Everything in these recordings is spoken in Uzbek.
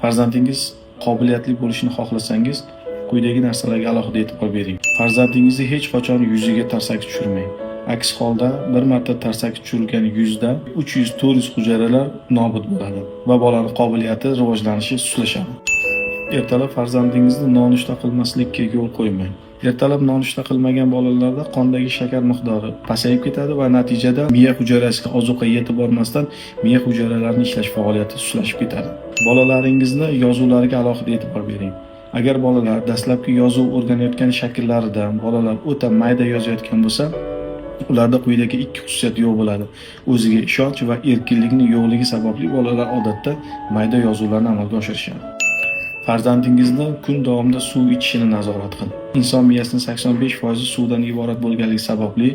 Farzandingiz qobiliyatli bo'lishini xohlasangiz, quyidagi narsalarga alohida e'tibor bering. Farzandingizni hech qachon yuziga tarsaki tushirmang. Aks holda bir marta tarsaki tushirilgan yuzda 300-400 hujayralar nobud bo'ladi va bolaning qobiliyati rivojlanishi sustlashadi. Ertalab farzandingizni nonushta qilmaslikka yo'l qo'ymang. Ertalab nonushta qilmagan bolalarda qondagi shakar miqdori pasayib ketadi va natijada miya hujayrasiga ozuqa yetib bormasdan miya hujayralarining ishlash faoliyati sustlashib ketadi. Bolalaringizni yozuvlariga alohida e'tibor bering. Agar bolalar dastlabki yozuv o'rganayotgan shakllaridan bolalar o'ta mayda yozayotgan bo'lsa, ularda quyidagi ikki xususiyat yo'q bo'ladi. O'ziga ishonch va erkinlikning yo'qligi sababli bolalar odatda mayda yozuvlarni amalga oshirishadi. Farzandingizni kun davomida suv ichishini nazorat qiling. Inson miyasining 85% suvdan iborat bo'lganligi sababli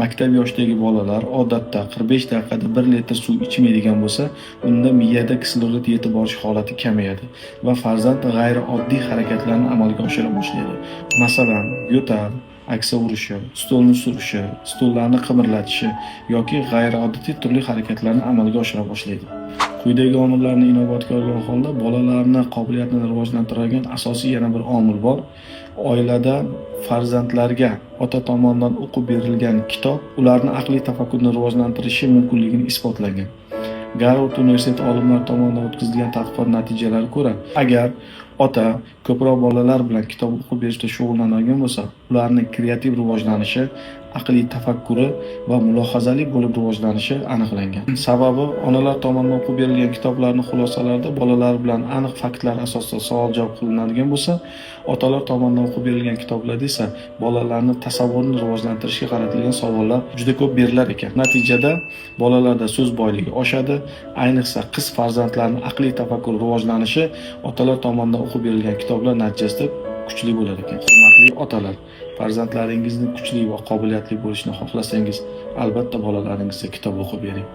maktab yoshidagi bolalar odatda 45 daqiqada 1 litr suv ichmaydigan bo'lsa, unda miyada kislorod yetib borish holati kamayadi va farzand g'ayrioddiy harakatlarni amalga oshira boshlaydi. Masalan, yo'tal, aksa urishi, stolni surishi, stollarni qimirlatishi yoki g'ayrioddiy turli harakatlarni amalga oshira boshlaydi. Quyidagi omillarni inobatga olgan holda bolalarning qobiliyatini rivojlantiradigan asosiy yana bir omil bor. Oilada farzandlarga ota tomonidan o'qib berilgan kitob ularning aqliy tafakkurini rivojlantirishi mumkinligini isbotlagan. Garvard universiteti olimlari tomonidan o'tkazilgan tadqiqot natijalariga ko'ra, agar ota ko'proq bolalar bilan kitob o'qib berishda shug'ullanadigan bo'lsa, ularning kreativ rivojlanishi, aqliy tafakkuri va mulohazali bo'lib rivojlanishi aniqlangan. Sababi onalar tomonidan o'qib berilgan kitoblarning xulosalarida bolalar bilan aniq faktlar asosida savol-javob qilinadigan bo'lsa, otalar tomonidan o'qib berilgan kitoblarda esa bolalarning tasavvurini rivojlantirishga qaratilgan savollar juda ko'p berilar ekan. Natijada bolalarda so'z boyligi oshadi, ayniqsa qiz farzandlarning aqliy tafakkur rivojlanishi otalar tomonidan o'qib berilgan kitoblar natijasida kuchli bo'lar ekan. Hurmatli otalar, farzandlaringizni kuchli va qobiliyatli bo'lishini xohlasangiz, albatta bolalaringizga kitob o'qib bering.